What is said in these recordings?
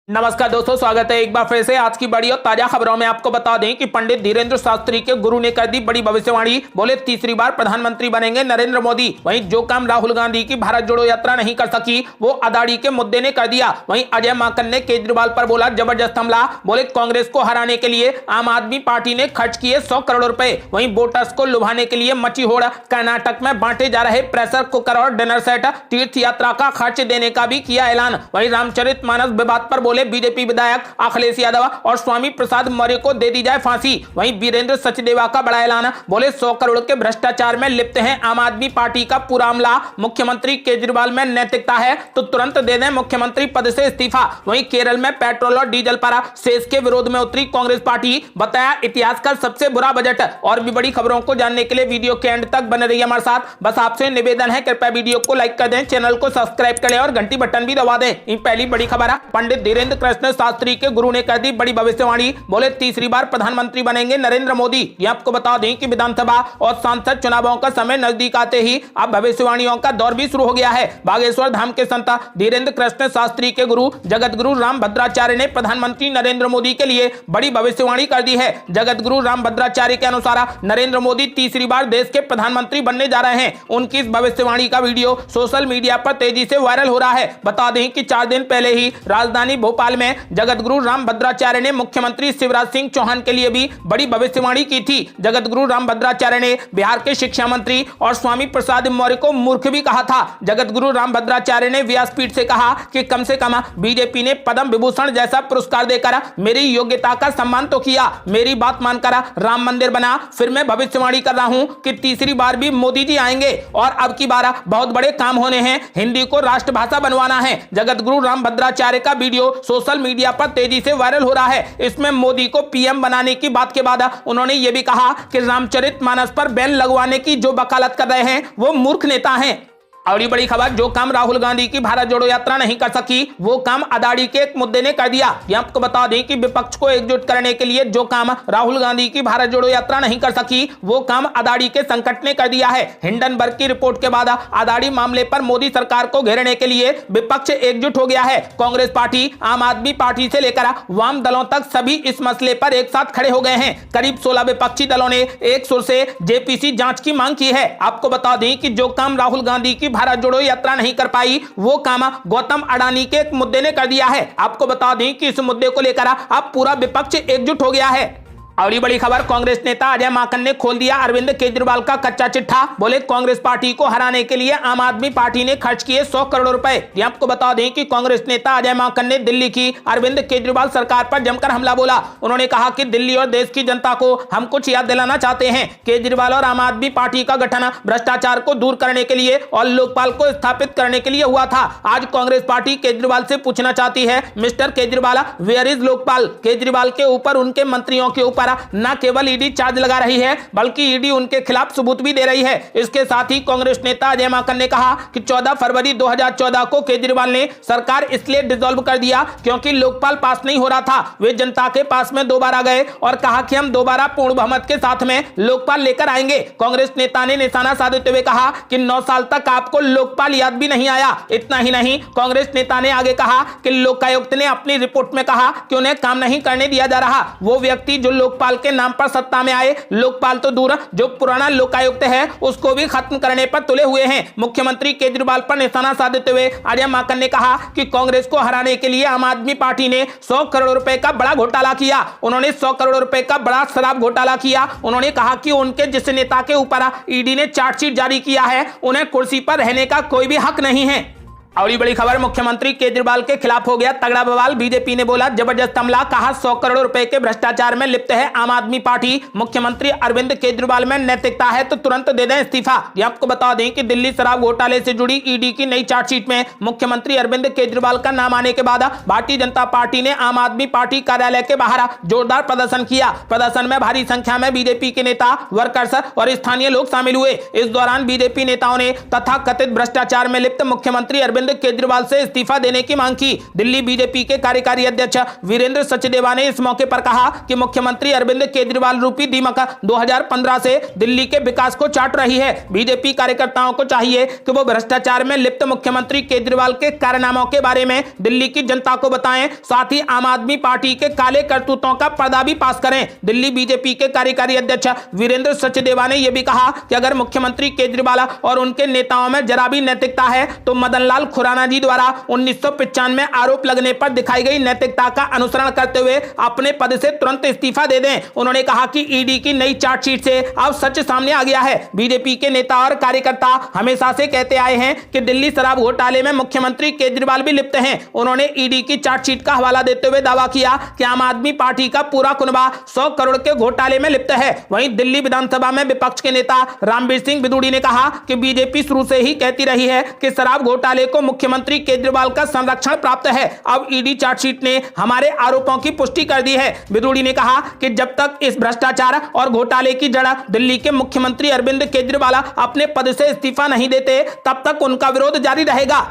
नमस्कार दोस्तों, स्वागत है एक बार फिर से आज की बड़ी और ताजा खबरों में। आपको बता दें कि पंडित धीरेन्द्र शास्त्री के गुरु ने कर दी बड़ी भविष्यवाणी। बोले तीसरी बार प्रधानमंत्री बनेंगे नरेंद्र मोदी। वहीं जो काम राहुल गांधी की भारत जोड़ो यात्रा नहीं कर सकी वो अदाड़ी के मुद्दे ने कर दिया। वहीं अजय माकन ने केजरीवाल पर बोला जबरदस्त हमला। बोले कांग्रेस को हराने के लिए आम आदमी पार्टी ने खर्च किए 100 करोड़ रुपए। वहीं वोटर्स को लुभाने के लिए मची होड़। कर्नाटक में बांटे जा रहे प्रेशर कुकर और डिनर सेट। तीर्थ यात्रा का खर्च देने का भी किया ऐलान। वहीं रामचरितमानस विवाद पर बोले बीजेपी विधायक अखिलेश यादव और स्वामी प्रसाद मौर्य को दे दी जाए फांसी। वहीं वीरेंद्र सचदेवा का बड़ा ऐलान। बोले 100 करोड़ के भ्रष्टाचार में लिप्त है आम आदमी पार्टी का पूरा अमला। मुख्यमंत्री केजरीवाल में नैतिकता है तो तुरंत दे दें मुख्यमंत्री पद से इस्तीफा। वहीं केरल में पेट्रोल और डीजल पर सेस के विरोध में उतरी कांग्रेस पार्टी। बताया इतिहास का सबसे बुरा बजट। और भी बड़ी खबरों को जानने के लिए वीडियो के एंड तक बने रहिए हमारे साथ। बस आपसे निवेदन है, कृपया वीडियो को लाइक कर दें, चैनल को सब्सक्राइब करें और घंटी बटन भी दबा दें। पहली बड़ी खबर है, पंडित धीरेन्द्र कृष्ण शास्त्री के गुरु ने कर दी बड़ी भविष्यवाणी। बोले तीसरी बार प्रधानमंत्री बनेंगे नरेंद्र मोदी। ये आपको बता दें कि विधानसभा और सांसद चुनावों का समय नजदीक आते ही अब भविष्यवाणियों का दौर भी शुरू हो गया है। बागेश्वर धाम के संत धीरेन्द्र कृष्ण शास्त्री के गुरु जगत गुरु रामभद्राचार्य ने प्रधानमंत्री नरेंद्र मोदी के लिए बड़ी भविष्यवाणी कर दी है। जगत गुरु रामभद्राचार्य के अनुसार नरेंद्र मोदी तीसरी बार देश के प्रधानमंत्री बनने जा रहे हैं। उनकी इस भविष्यवाणी का वीडियो सोशल मीडिया पर तेजी से वायरल हो रहा है। बता दें कि 4 दिन पहले ही राजधानी भोपाल में जगत गुरु रामभद्राचार्य ने मुख्यमंत्री शिवराज सिंह चौहान के लिए भी बड़ी भविष्यवाणी की थी। जगत गुरु रामभद्राचार्य ने बिहार के शिक्षा मंत्री और स्वामी प्रसाद मौर्य को मूर्ख भी कहा था। जगत गुरु रामभद्राचार्य ने व्यासपीठ से कहा कि कम से कम बीजेपी ने पद्म विभूषण जैसा पुरस्कार देकर मेरी योग्यता का सम्मान तो किया। मेरी बात मानकर राम मंदिर बना। फिर मैं भविष्यवाणी कर रहा हूं कि तीसरी बार भी मोदी जी आएंगे और अब की बार बहुत बड़े काम होने हैं। हिंदी को राष्ट्रभाषा बनवाना है। जगत गुरु रामभद्राचार्य का वीडियो सोशल मीडिया पर तेजी से वायरल हो रहा है। इसमें मोदी को पीएम बनाने की बात के बाद उन्होंने यह भी कहा कि रामचरितमानस पर बैन लगवाने की जो वकालत कर रहे हैं वो मूर्ख नेता हैं। और ये बड़ी खबर, जो काम राहुल गांधी की भारत जोड़ो यात्रा नहीं कर सकी वो काम अदाड़ी के एक मुद्दे ने कर दिया। ये आपको बता दें कि विपक्ष को एकजुट करने के लिए जो काम राहुल गांधी की भारत जोड़ो यात्रा नहीं कर सकी वो काम अदाड़ी के संकट ने कर दिया है। हिंडनबर्ग की रिपोर्ट के बाद अदाड़ी मामले पर मोदी सरकार को घेरने के लिए विपक्ष एकजुट हो गया है। कांग्रेस पार्टी, आम आदमी पार्टी से लेकर वाम दलों तक सभी इस मसले पर एक साथ खड़े हो गए हैं। करीब 16 विपक्षी दलों ने एक सुर से जेपीसी जांच की मांग की है। आपको बता दें कि जो काम राहुल गांधी की भारत जोड़ो यात्रा नहीं कर पाई वो काम गौतम अडानी के एक मुद्दे ने कर दिया है। आपको बता दें कि इस मुद्दे को लेकर अब पूरा विपक्ष एकजुट हो गया है। और ये बड़ी खबर, कांग्रेस नेता अजय माकन ने खोल दिया अरविंद केजरीवाल का कच्चा चिट्ठा। बोले कांग्रेस पार्टी को हराने के लिए आम आदमी पार्टी ने खर्च किए 100 करोड़ रुपए। ये आपको बता दें कि कांग्रेस नेता अजय माकन ने दिल्ली की अरविंद केजरीवाल सरकार पर जमकर हमला बोला। उन्होंने कहा कि दिल्ली और देश की जनता को हम कुछ याद दिलाना चाहते हैं। केजरीवाल और आम आदमी पार्टी का गठन भ्रष्टाचार को दूर करने के लिए और लोकपाल को स्थापित करने के लिए हुआ था। आज कांग्रेस पार्टी केजरीवाल से पूछना चाहती है, mister Kejriwal where is Lokpal. Kejriwal के ऊपर, उनके मंत्रियों के ऊपर न केवल ईडी चार्ज लगा रही है बल्कि ईडी उनके खिलाफ सबूत भी दे रही है। इसके साथ ही कांग्रेस नेता अजय माकन ने कहा कि 14 फरवरी 2014 को केजरीवाल ने सरकार इसलिए डिसॉल्व कर दिया क्योंकि लोकपाल पास नहीं हो रहा था। वे जनता के पास में दोबारा गए और कहा कि हम दोबारा पूर्ण बहुमत के साथ में लोकपाल लेकर आएंगे। कांग्रेस नेता ने निशाना साधते हुए कहा कि 9 साल तक आपको लोकपाल याद भी नहीं आया। इतना ही नहीं, कांग्रेस नेता ने आगे कहा कि लोकायुक्त ने अपनी रिपोर्ट में कहा कि उन्हें काम नहीं करने दिया जा रहा। वो व्यक्ति जो लोकपाल के नाम पर सत्ता में आए, लोकपाल तो दूर, जो पुराना लोकायुक्त है उसको भी खत्म करने पर तुले हुए हैं। मुख्यमंत्री केजरीवाल पर निशाना साधते हुए अजय माकन ने कहा कि कांग्रेस को हराने के लिए आम आदमी पार्टी ने 100 करोड़ रुपए का बड़ा घोटाला किया। उन्होंने 100 करोड़ रुपए का बड़ा शराब घोटाला किया। उन्होंने कहा कि उनके जिस नेता के ऊपर ईडी ने चार्जशीट जारी किया है उन्हें कुर्सी पर रहने का कोई भी हक नहीं है। और ये बड़ी खबर, मुख्यमंत्री केजरीवाल के खिलाफ हो गया तगड़ा बवाल। बीजेपी ने बोला जबरदस्त हमला। कहा 100 करोड़ रुपए के भ्रष्टाचार में लिप्त है आम आदमी पार्टी। मुख्यमंत्री अरविंद केजरीवाल में नैतिकता है तो तुरंत दे दें इस्तीफा। ये आपको बता दें कि दिल्ली शराब घोटाले से जुड़ी ईडी की नई चार्जशीट में मुख्यमंत्री अरविंद केजरीवाल का नाम आने के बाद भारतीय जनता पार्टी ने आम आदमी पार्टी कार्यालय के बाहर जोरदार प्रदर्शन किया। प्रदर्शन में भारी संख्या में बीजेपी के नेता, वर्कर्स और स्थानीय लोग शामिल हुए। इस दौरान बीजेपी नेताओं ने तथाकथित भ्रष्टाचार में लिप्त मुख्यमंत्री अरविंद अरविंद केजरीवाल से इस्तीफा देने की मांग की। दिल्ली बीजेपी के कार्यकारी अध्यक्ष वीरेंद्र सचदेवा ने इस मौके पर कहा कि मुख्यमंत्री अरविंद केजरीवाल रूपी दीमक 2015 से दिल्ली के विकास को चाट रही है। बीजेपी कार्यकर्ताओं को चाहिए कि वो भ्रष्टाचार में लिप्त मुख्यमंत्री केजरीवाल के कारनामों के बारे में दिल्ली की जनता को बताएं, साथ ही आम आदमी पार्टी के काले करतूतों का पर्दा भी पास करें। दिल्ली बीजेपी के कार्यकारी अध्यक्ष वीरेंद्र सचदेवा ने यह भी कहा कि अगर मुख्यमंत्री केजरीवाल और उनके नेताओं में जरा भी नैतिकता है तो मदन लाल खुराना जी द्वारा 1995 में आरोप लगने पर दिखाई गई नैतिकता का अनुसरण करते हुए अपने पद से तुरंत इस्तीफा दे दें। उन्होंने कहा कि ईडी की नई चार्जशीट से अब सच सामने आ गया है। बीजेपी के नेता और कार्यकर्ता हमेशा से कहते आए हैं कि दिल्ली शराब घोटाले में मुख्यमंत्री केजरीवाल भी लिप्त हैं। उन्होंने ईडी की चार्जशीट का हवाला देते हुए दावा किया कि आम आदमी पार्टी का पूरा कुनबा 100 करोड़ के घोटाले में लिप्त है। वहीं दिल्ली विधानसभा में विपक्ष के नेता रामवीर सिंह बिदूड़ी ने कहा कि बीजेपी शुरू से ही कहती रही है कि शराब घोटाले को मुख्यमंत्री केजरीवाल का संरक्षण प्राप्त है। अब ईडी चार्जशीट ने हमारे आरोपों की पुष्टि कर दी है। बिदूड़ी ने कहा कि जब तक इस भ्रष्टाचार और घोटाले की जड़ दिल्ली के मुख्यमंत्री अरविंद केजरीवाल अपने पद से इस्तीफा नहीं देते तब तक उनका विरोध जारी रहेगा।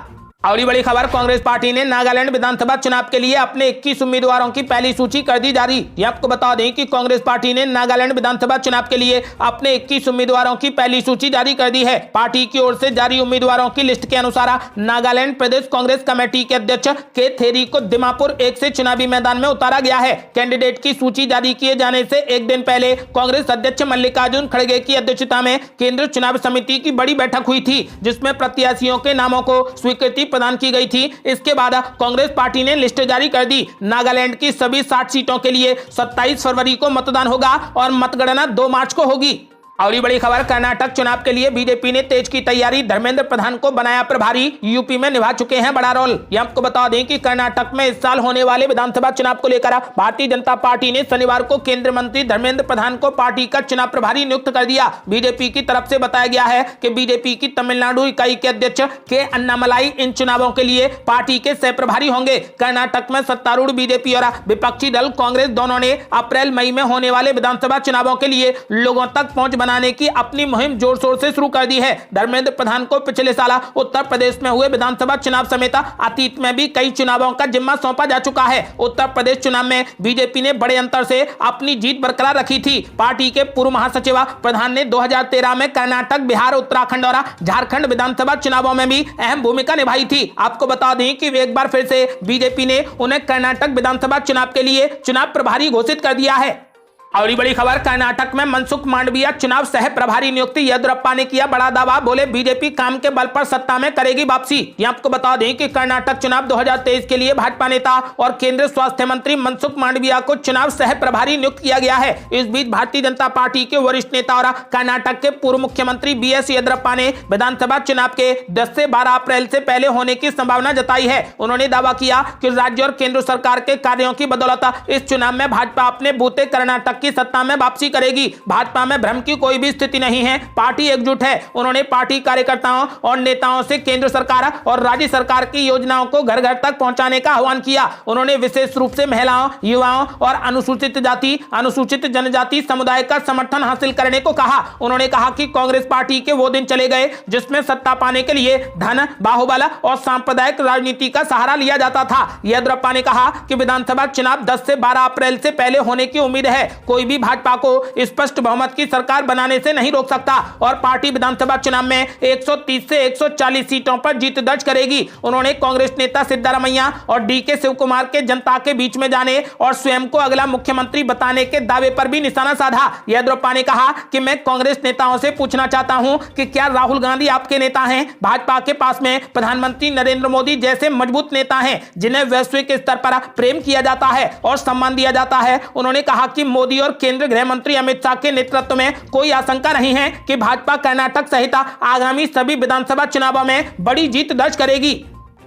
और बड़ी खबर, कांग्रेस पार्टी ने नागालैंड विधानसभा चुनाव के लिए अपने 21 उम्मीदवारों की पहली सूची कर दी जारी। ये आपको बता दें कि कांग्रेस पार्टी ने नागालैंड विधानसभा चुनाव के लिए अपने 21 उम्मीदवारों की पहली सूची जारी कर दी है। पार्टी की ओर से जारी उम्मीदवारों की लिस्ट के अनुसार नागालैंड प्रदेश कांग्रेस कमेटी के अध्यक्ष के थेरी को दिमापुर 1 से चुनावी मैदान में उतारा गया है। कैंडिडेट की सूची जारी किए जाने से एक दिन पहले कांग्रेस अध्यक्ष मल्लिकार्जुन खड़गे की अध्यक्षता में केंद्रीय चुनाव समिति की बड़ी बैठक हुई थी, जिसमें प्रत्याशियों के नामों को स्वीकृति प्रदान की गई थी। इसके बाद कांग्रेस पार्टी ने लिस्ट जारी कर दी। नागालैंड की सभी 60 सीटों के लिए 27 फरवरी को मतदान होगा और मतगणना 2 मार्च को होगी। और ये बड़ी खबर, कर्नाटक चुनाव के लिए बीजेपी ने तेज की तैयारी, धर्मेंद्र प्रधान को बनाया प्रभारी, यूपी में निभा चुके हैं बड़ा रोल। ये आपको बता दें कि कर्नाटक में इस साल होने वाले विधानसभा चुनाव को लेकर भारतीय जनता पार्टी ने शनिवार को केंद्रीय मंत्री धर्मेंद्र प्रधान को पार्टी का चुनाव प्रभारी नियुक्त कर दिया। बीजेपी की तरफ से बताया गया है कि बीजेपी की तमिलनाडु इकाई के अध्यक्ष के अन्नामलाई इन चुनावों के लिए पार्टी के सह प्रभारी होंगे। कर्नाटक में सत्तारूढ़ बीजेपी और विपक्षी दल कांग्रेस दोनों ने अप्रैल मई में होने वाले विधानसभा चुनावों के लिए लोगों तक पहुंच बनाने की अपनी मुहिम जोर शोर से शुरू कर दी है। धर्मेंद्र प्रधान को पिछले साल उत्तर प्रदेश में हुए विधानसभा चुनाव समेत अतीत में भी कई चुनावों का जिम्मा सौंपा जा चुका है। उत्तर प्रदेश चुनाव में बीजेपी ने बड़े अंतर से अपनी जीत बरकरार रखी थी। पार्टी के पूर्व महासचिव प्रधान ने 2013 में कर्नाटक, बिहार, उत्तराखंड और झारखंड विधानसभा चुनावों में भी अहम भूमिका निभाई थी। आपको बता दें कि एक बार फिर से बीजेपी ने उन्हें कर्नाटक विधानसभा चुनाव के लिए चुनाव प्रभारी घोषित कर दिया है। और बड़ी खबर, कर्नाटक में मनसुख मांडविया चुनाव सह प्रभारी नियुक्ति, येदियुरप्पा ने किया बड़ा दावा, बोले बीजेपी काम के बल पर सत्ता में करेगी वापसी। ये आपको बता दें कि कर्नाटक चुनाव 2023 के लिए भाजपा नेता और केंद्रीय स्वास्थ्य मंत्री मनसुख मांडविया को चुनाव सह प्रभारी नियुक्त किया गया है। इस बीच भारतीय जनता पार्टी के वरिष्ठ नेता और कर्नाटक के पूर्व मुख्यमंत्री BS येदियुरप्पा ने विधानसभा चुनाव के 10 से 12 अप्रैल से पहले होने की संभावना जताई है। उन्होंने दावा किया कि राज्य और केंद्र सरकार के कार्यों की बदौलत इस चुनाव में भाजपा अपने बूते कर्नाटक की सत्ता में वापसी करेगी। भाजपा में भ्रम की कोई भी स्थिति नहीं है, पार्टी एकजुट है। उन्होंने पार्टी कार्यकर्ताओं और नेताओं से केंद्र सरकार और राज्य सरकार की योजनाओं को घर घर तक पहुंचाने का आह्वान किया। उन्होंने विशेष रूप से महिलाओं, युवाओं और अनुसूचित जाति, अनुसूचित जनजाति समुदाय का समर्थन हासिल करने को कहा। उन्होंने कहा कि कांग्रेस पार्टी के वो दिन चले गए जिसमें सत्ता पाने के लिए धन, बाहुबल और सांप्रदायिक राजनीति का सहारा लिया जाता था। येदियुरप्पा ने कहा कि विधानसभा चुनाव 10 से 12 अप्रैल से पहले होने की उम्मीद है। कोई भी भाजपा को स्पष्ट बहुमत की सरकार बनाने से नहीं रोक सकता और पार्टी विधानसभा चुनाव में 130 से 140 सीटों पर जीत दर्ज करेगी। उन्होंने कांग्रेस नेता सिद्धारमैया और DK शिवकुमार के जनता के बीच में जाने और स्वयं को अगला मुख्यमंत्री बताने के दावे पर भी निशाना साधा। येदियुरप्पा ने कहा कि मैं कांग्रेस नेताओं से पूछना चाहता हूं कि क्या राहुल गांधी आपके नेता हैं? भाजपा के पास में प्रधानमंत्री नरेंद्र मोदी जैसे मजबूत नेता हैं जिन्हें वैश्विक स्तर पर प्रेम किया जाता है और सम्मान दिया जाता है। उन्होंने कहा कि मोदी और केंद्रीय गृह मंत्री अमित शाह के नेतृत्व में कोई आशंका नहीं है कि भाजपा कर्नाटक सहित आगामी सभी विधानसभा चुनावों में बड़ी जीत दर्ज करेगी।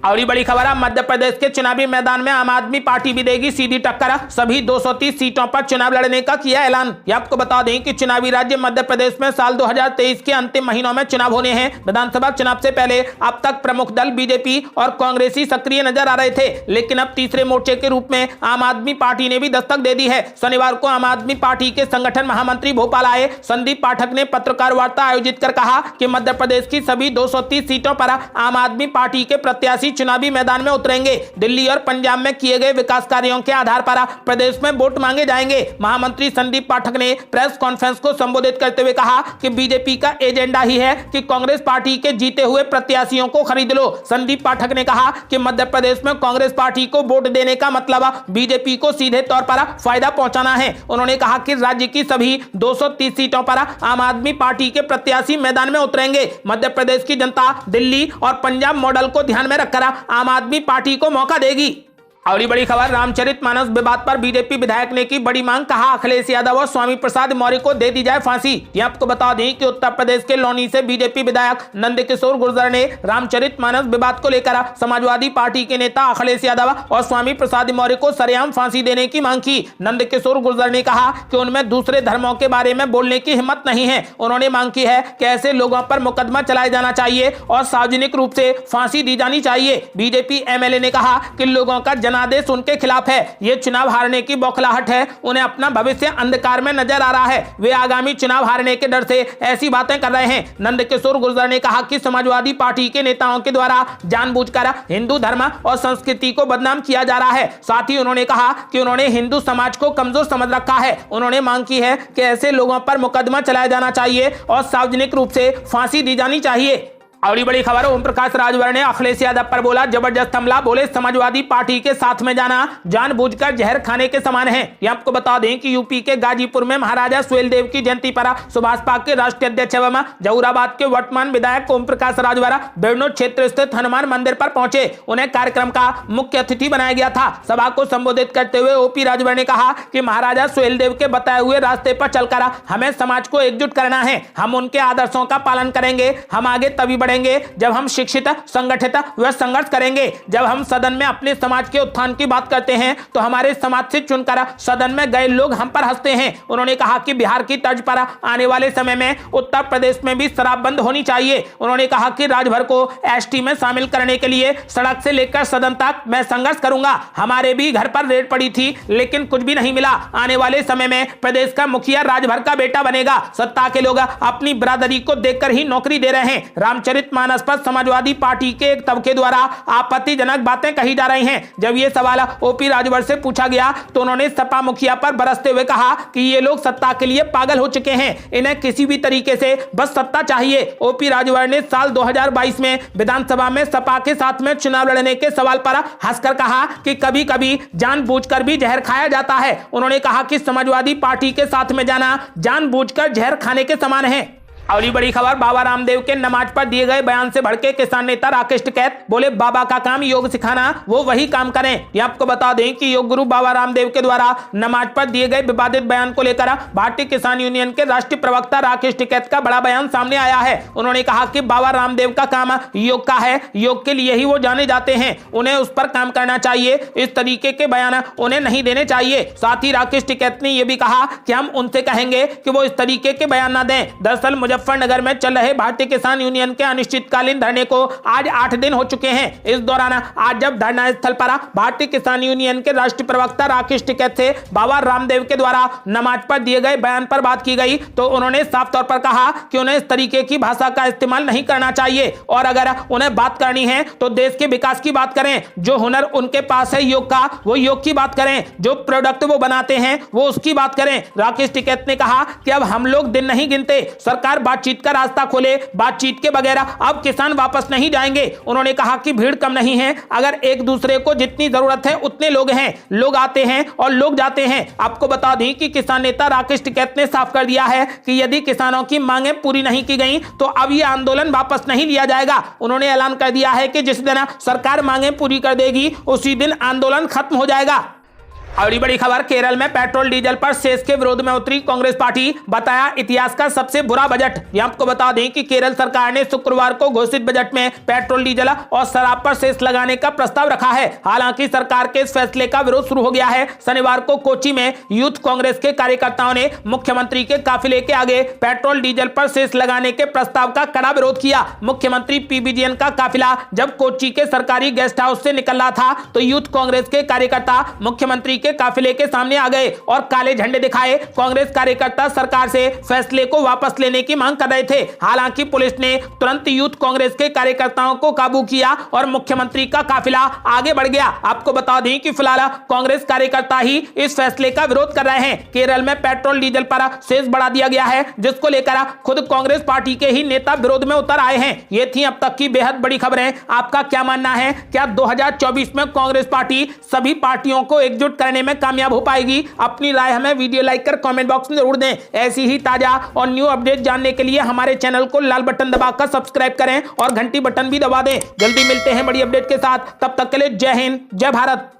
और बड़ी खबर है, मध्य प्रदेश के चुनावी मैदान में आम आदमी पार्टी भी देगी सीधी टक्कर। सभी 230 सीटों पर चुनाव लड़ने का किया ऐलान। ये आपको बता दें कि चुनावी राज्य मध्य प्रदेश में साल 2023 के अंतिम महीनों में चुनाव होने हैं। विधानसभा चुनाव से पहले अब तक प्रमुख दल बीजेपी और कांग्रेसी सक्रिय नजर आ रहे थे, लेकिन अब तीसरे मोर्चे के रूप में आम आदमी पार्टी ने भी दस्तक दे दी है। शनिवार को आम आदमी पार्टी के संगठन महामंत्री भोपाल आए संदीप पाठक ने पत्रकार वार्ता आयोजित कर कहा कि मध्य प्रदेश की सभी 230 सीटों पर आम आदमी पार्टी के प्रत्याशी चुनावी मैदान में उतरेंगे। दिल्ली और पंजाब में किए गए विकास कार्यों के आधार पर प्रदेश में वोट मांगे जाएंगे। महामंत्री संदीप पाठक ने प्रेस कॉन्फ्रेंस को संबोधित करते हुए कहा कि बीजेपी का एजेंडा ही है कि कांग्रेस पार्टी के जीते हुए प्रत्याशियों को खरीद लो। संदीप पाठक ने कहा कि मध्य प्रदेश में कांग्रेस पार्टी को वोट देने का मतलब बीजेपी को सीधे तौर पर फायदा पहुंचाना है। उन्होंने कहा कि राज्य की सभी 230 सीटों पर आम आदमी पार्टी के प्रत्याशी मैदान में उतरेंगे। मध्य प्रदेश की जनता दिल्ली और पंजाब मॉडल को ध्यान में रखकर आम आदमी पार्टी को मौका देगी। और बड़ी खबर, रामचरितमानस विवाद पर बीजेपी विधायक ने की बड़ी मांग। कहा अखिलेश यादव और स्वामी प्रसाद मौर्य को दे दी जाए फांसी। ये आपको बता दें कि उत्तर प्रदेश के लौनी से बीजेपी विधायक नंदकिशोर गुर्जर ने रामचरितमानस विवाद को लेकर समाजवादी पार्टी के नेता अखिलेश यादव और स्वामी प्रसाद मौर्य को सरेआम फांसी देने की मांग की। नंदकिशोर गुर्जर ने कहा कि उनमें दूसरे धर्मों के बारे में बोलने की हिम्मत नहीं है। उन्होंने मांग की है कि ऐसे लोगों पर मुकदमा चलाया जाना चाहिए और सार्वजनिक रूप से फांसी दी जानी चाहिए। बीजेपी एमएलए ने कहा कि लोगों का जनादेश उनके खिलाफ है। ये चुनाव हारने की बौखलाहट है। उन्हें अपना भविष्य अंधकार में नजर आ रहा है। वे आगामी चुनाव हारने के डर से ऐसी बातें कर रहे हैं। नंदकिशोर गुर्जर ने कहा कि समाजवादी पार्टी के नेताओं के द्वारा जानबूझकर हिंदू धर्म और संस्कृति को बदनाम किया जा रहा है। साथ ही उन्होंने कहा कि उन्होंने हिंदू समाज को कमजोर समझ रखा है। उन्होंने मांग की है कि ऐसे लोगों पर मुकदमा चलाया जाना चाहिए और सार्वजनिक रूप से फांसी दी जानी चाहिए। और बड़ी खबर, ओम प्रकाश राजभर ने अखिलेश यादव पर बोला जबरदस्त हमला। बोले समाजवादी पार्टी के साथ में जाना जानबूझकर जहर खाने के समान है। ये आपको बता दें कि यूपी के गाजीपुर में महाराजा सुहेलदेव की जयंती पर सुभाष पार्क के राष्ट्रीय अध्यक्ष एवं जहूराबाद के वर्तमान विधायक ओम प्रकाश राजभर बेड़नोद क्षेत्र स्थित हनुमान मंदिर पर पहुंचे। उन्हें कार्यक्रम का मुख्य अतिथि बनाया गया था। सभा को संबोधित करते हुए ओपी राजभर ने कहा कि महाराजा सुहेलदेव के बताए हुए रास्ते पर चलकर हमें समाज को एकजुट करना है। हम उनके आदर्शों का पालन करेंगे। हम आगे तभी जब हम शिक्षित, संगठित व संघर्ष करेंगे। जब हम सदन में अपने समाज के उत्थान की बात करते हैं तो हमारे समाज से चुनकर सदन में गए लोग हम पर हंसते हैं। उन्होंने कहा कि बिहार की तर्ज पर आने वाले समय में उत्तर प्रदेश में भी शराब बंद होनी चाहिए। उन्होंने कहा कि राजभर को एसटी में शामिल करने के लिए सड़क से लेकर सदन तक मैं संघर्ष करूंगा। हमारे भी घर पर रेड पड़ी थी लेकिन कुछ भी नहीं मिला। आने वाले समय में प्रदेश का मुखिया राजभर का बेटा बनेगा। सत्ता के लोग अपनी बरादरी को देखकर ही नौकरी दे रहे हैं। रामचरितमानस पर समाजवादी पार्टी के एक तबके द्वारा आपत्तिजनक बातें कही जा रही हैं। जब यह सवाल ओपी राजभर से पूछा गया तो उन्होंने सपा मुखिया पर बरसते हुए कहा कि ये लोग सत्ता के लिए पागल हो चुके हैं। इन्हें किसी भी तरीके से बस सत्ता चाहिए। ओपी राजभर ने साल 2022 में विधानसभा में सपा के साथ में चुनाव लड़ने के सवाल पर हंसकर कहा कि कभी कभी जानबूझकर भी जहर खाया जाता है। उन्होंने कहा कि समाजवादी पार्टी के साथ में जाना जानबूझकर जहर खाने के समान है। अगली बड़ी खबर, बाबा रामदेव के नमाज पर दिए गए बयान से भड़के किसान नेता राकेश टिकैत। बोले बाबा का काम योग सिखाना, वो वही काम करें। ये आपको बता दें कि योग गुरु बाबा रामदेव के द्वारा नमाज पर दिए गए विवादित बयान को लेकर भारतीय किसान यूनियन के राष्ट्रीय प्रवक्ता राकेश टिकैत का बड़ा बयान सामने आया है। उन्होंने कहा कि बाबा रामदेव का काम योग का है, योग के लिए ही वो जाने जाते हैं। उन्हें उस पर काम करना चाहिए। इस तरीके के बयान उन्हें नहीं देने चाहिए। साथ ही राकेश टिकैत ने यह भी कहा कि हम उनसे कहेंगे कि वो इस तरीके के बयान न दें। दरअसल मुजफ्फरनगर में चल रहे भारतीय किसान यूनियन के अनिश्चितकालीन धरने को आज 8 दिन हो चुके हैं। इस दौरान आज जब धरना स्थल पर भारतीय किसान यूनियन के राष्ट्रीय प्रवक्ता राकेश टिकैत से बाबा रामदेव के द्वारा नमाज पर दिए गए बयान पर बात की गई तो उन्होंने साफ तौर पर कहा कि उन्हें इस तरीके की भाषा का इस्तेमाल नहीं करना चाहिए और अगर उन्हें बात करनी है तो देश के विकास की बात करें। जो हुनर उनके पास है योग का, वो योग की बात करें। जो प्रोडक्ट वो बनाते हैं वो उसकी बात करें। राकेश टिकैत ने कहा कि अब हम लोग दिन नहीं गिनते, सरकार बातचीत का रास्ता खोले। बातचीत के बगैर अब किसान वापस नहीं जाएंगे। उन्होंने कहा कि भीड़ कम नहीं है, अगर एक दूसरे को जितनी जरूरत है उतने लोग हैं, लोग आते हैं और लोग जाते हैं। आपको बता दें कि किसान नेता राकेश टिकैत ने साफ कर दिया है कि यदि किसानों की मांगें पूरी नहीं की गई तो अब यह आंदोलन वापस नहीं लिया जाएगा। उन्होंने ऐलान कर दिया है कि जिस दिन सरकार मांगें पूरी कर देगी उसी दिन आंदोलन खत्म हो जाएगा। और बड़ी खबर, केरल में पेट्रोल डीजल पर सेस के विरोध में उतरी कांग्रेस पार्टी, बताया इतिहास का सबसे बुरा बजट। ये आपको बता दें कि केरल सरकार ने शुक्रवार को घोषित बजट में पेट्रोल डीजल और शराब पर सेस लगाने का प्रस्ताव रखा है। हालांकि सरकार के इस फैसले का विरोध शुरू हो गया है। शनिवार को कोच्चि में यूथ कांग्रेस के कार्यकर्ताओं ने मुख्यमंत्री के काफिले के आगे पेट्रोल डीजल पर सेस लगाने के प्रस्ताव का कड़ा विरोध किया। मुख्यमंत्री पीबीजीएन का काफिला जब कोच्चि के सरकारी गेस्ट हाउस से निकल रहा था तो यूथ कांग्रेस के कार्यकर्ता मुख्यमंत्री के काफिले के सामने आ गए और काले झंडे दिखाए। कांग्रेस कार्यकर्ता सरकार से फैसले को वापस लेने की मांग कर रहे थे। हालांकि पुलिस ने तुरंत यूथ कांग्रेस के कार्यकर्ताओं को काबू किया और मुख्यमंत्री का काफिला आगे बढ़ गया। आपको बता दें कि फिलहाल कांग्रेस कार्यकर्ता ही इस फैसले का विरोध कर रहे हैं। केरल में पेट्रोल डीजल पर सेस बढ़ा दिया गया है, जिसको लेकर खुद कांग्रेस पार्टी के ही नेता विरोध में उतर आए हैं। ये थी अब तक की बेहद बड़ी खबरें। आपका क्या मानना है? क्या 2024 में कांग्रेस पार्टी सभी पार्टियों को एकजुट करने में कामयाब हो पाएगी? अपनी राय हमें वीडियो लाइक कर कमेंट बॉक्स में जरूर दें। ऐसी ही ताजा और न्यू अपडेट जानने के लिए हमारे चैनल को लाल बटन दबाकर सब्सक्राइब करें और घंटी बटन भी दबा दें। जल्दी मिलते हैं बड़ी अपडेट के साथ, तब तक के लिए जय हिंद, जय भारत।